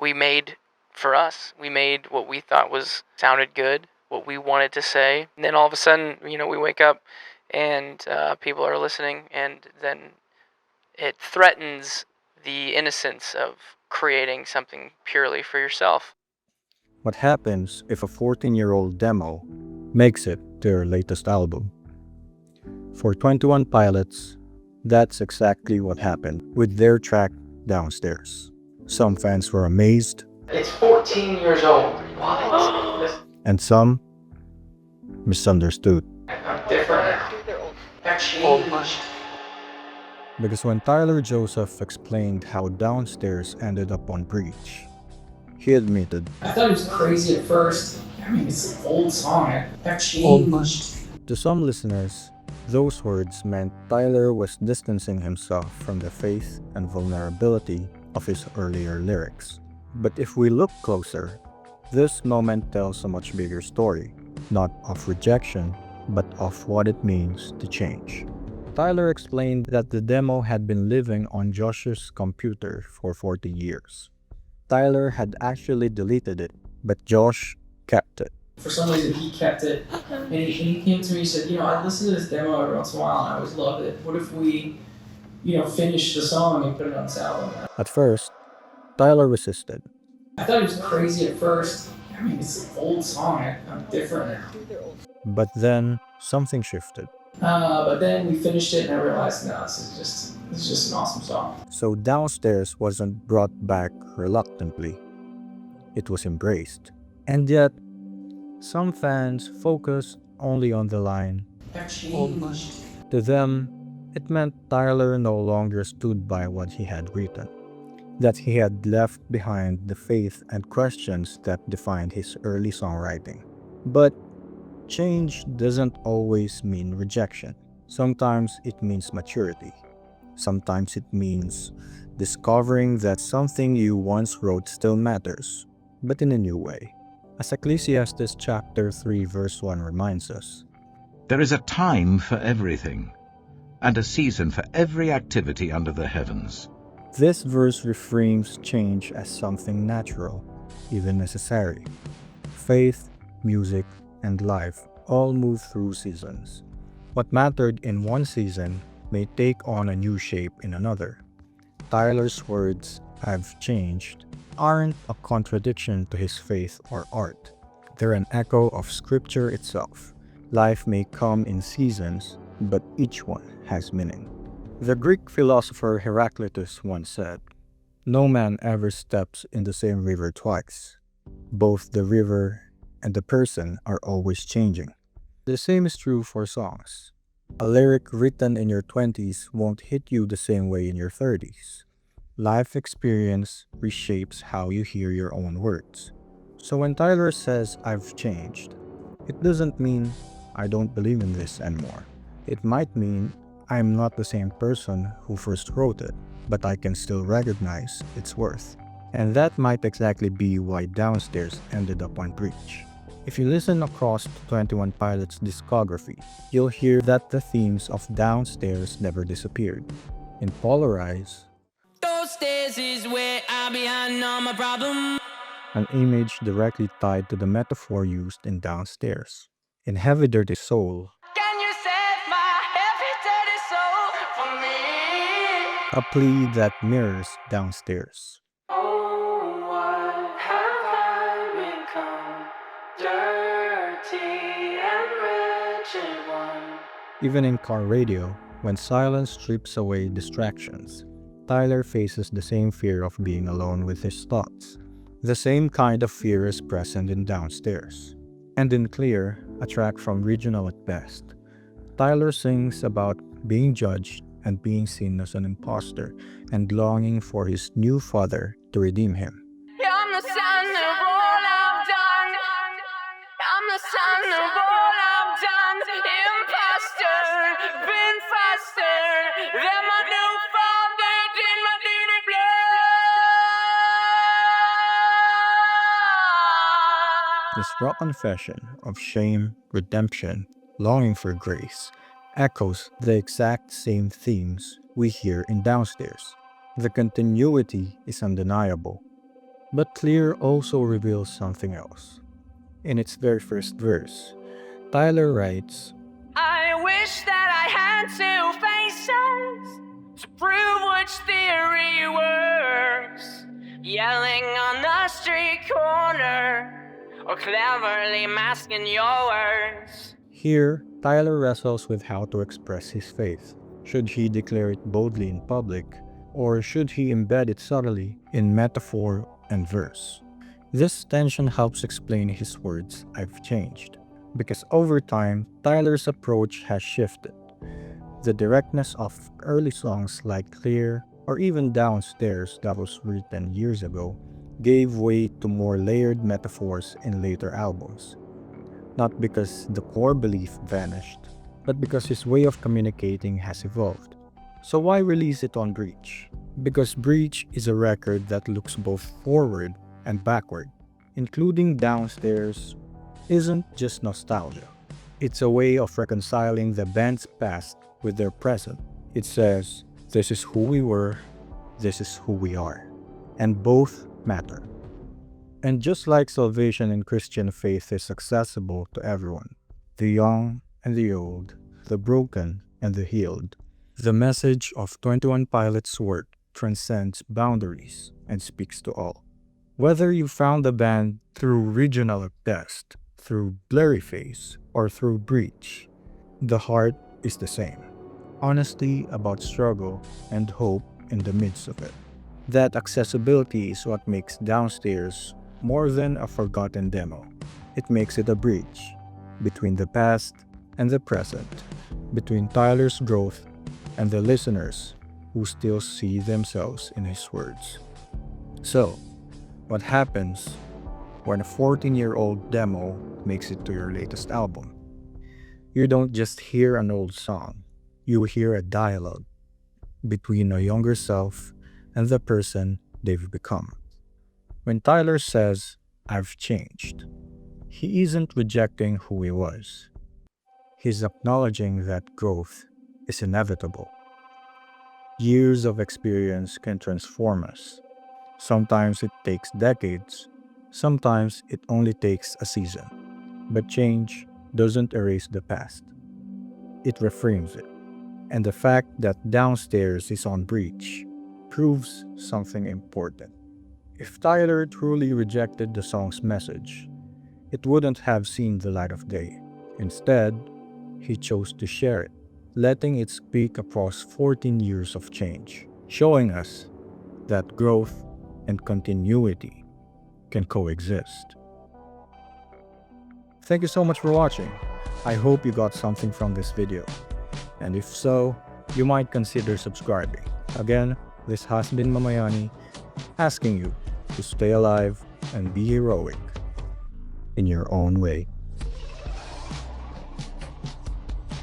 we made for us. We made what we thought sounded good, what we wanted to say. And then all of a sudden, we wake up and people are listening, and then it threatens the innocence of creating something purely for yourself. What happens if a 14-year-old demo makes it their latest album? For 21 Pilots, that's exactly what happened with their track Downstairs. Some fans were amazed. It's 14 years old. What? And some misunderstood. I'm different now. I've changed. Because when Tyler Joseph explained how Downstairs ended up on Breach, he admitted, I thought it was crazy at first. I mean, it's an old song. I've changed. to some listeners, those words meant Tyler was distancing himself from the faith and vulnerability of his earlier lyrics. But if we look closer, this moment tells a much bigger story, not of rejection, but of what it means to change. Tyler explained that the demo had been living on Josh's computer for 40 years. Tyler had actually deleted it, but Josh kept it. For some reason, he kept it. And he came to me and said, I listen to this demo every once in a while and I always loved it. What if we, finish the song and put it on this album? At first, Tyler resisted. I thought it was crazy at first. I mean, it's an old song. I'm different now. But then, something shifted. But then we finished it and I realized, no, this is just an awesome song. So Downstairs wasn't brought back reluctantly. It was embraced. And yet, some fans focused only on the line. I've changed. To them, it meant Tyler no longer stood by what he had written, that he had left behind the faith and questions that defined his early songwriting. But change doesn't always mean rejection. Sometimes it means maturity. Sometimes it means discovering that something you once wrote still matters, but in a new way. As Ecclesiastes chapter 3 verse 1 reminds us, "There is a time for everything, and a season for every activity under the heavens." this verse reframes change as something natural, even necessary. Faith, music, and life all move through seasons. What mattered in one season may take on a new shape in another. Tyler's words, "I've changed," aren't a contradiction to his faith or art. They're an echo of Scripture itself. Life may come in seasons, but each one has meaning. The Greek philosopher Heraclitus once said, "No man ever steps in the same river twice. Both the river and the person are always changing." The same is true for songs. A lyric written in your 20s won't hit you the same way in your 30s. Life experience reshapes how you hear your own words. So when Tyler says, "I've changed," it doesn't mean I don't believe in this anymore. It might mean I'm not the same person who first wrote it, but I can still recognize its worth. And that might exactly be why Downstairs ended up on Breach. If you listen across 21 Pilots' discography, you'll hear that the themes of Downstairs never disappeared. In Polarize, Those stairs is where I behind all my problems. an image directly tied to the metaphor used in Downstairs. In Heavy Dirty Soul, Can you save my heavy dirty soul for me? a plea that mirrors Downstairs. Oh, what have I become? Dirty and wretched one. Even in Car Radio, when silence strips away distractions, Tyler faces the same fear of being alone with his thoughts. The same kind of fear is present in Downstairs. And in Clear, a track from Regional at Best, Tyler sings about being judged and being seen as an imposter and longing for his new father to redeem him. Yeah, I'm the son of all I've done. I'm the son of all I've done. Imposter, been faster than my new father did my dirty blood. This raw confession of shame, redemption, longing for grace echoes the exact same themes we hear in Downstairs. The continuity is undeniable. But Clear also reveals something else. In its very first verse, Tyler writes, I wish that I had two faces to prove which theory works. Yelling on the street corner or cleverly masking your words. Here, Tyler wrestles with how to express his faith. Should he declare it boldly in public, or should he embed it subtly in metaphor and verse? This tension helps explain his words, "I've changed," because over time, Tyler's approach has shifted. The directness of early songs like Clear or even Downstairs, that was written years ago, gave way to more layered metaphors in later albums. Not because the core belief vanished, but because his way of communicating has evolved. So why release it on Breach? Because Breach is a record that looks both forward and backward. Including Downstairs isn't just nostalgia. It's a way of reconciling the band's past with their present. It says, this is who we were, this is who we are. And both matter. And just like salvation in Christian faith is accessible to everyone, the young and the old, the broken and the healed, the message of 21 Pilots' work transcends boundaries and speaks to all. Whether you found the band through Regional at Best, through Blurry Face, or through Breach, the heart is the same. Honesty about struggle and hope in the midst of it. That accessibility is what makes Downstairs more than a forgotten demo. It makes it a bridge between the past and the present, between Tyler's growth and the listeners who still see themselves in his words. So, what happens when a 14-year-old demo makes it to your latest album? You don't just hear an old song, you hear a dialogue between a younger self and the person they've become. When Tyler says, "I've changed," he isn't rejecting who he was. He's acknowledging that growth is inevitable. Years of experience can transform us. Sometimes it takes decades, sometimes it only takes a season. But change doesn't erase the past. It reframes it. And the fact that Downstairs is on Breach proves something important. If Tyler truly rejected the song's message, it wouldn't have seen the light of day. Instead, he chose to share it, letting it speak across 14 years of change, showing us that growth and continuity can coexist. Thank you so much for watching. I hope you got something from this video. And if so, you might consider subscribing. Again, this has been Mamayani, asking you to stay alive and be heroic in your own way.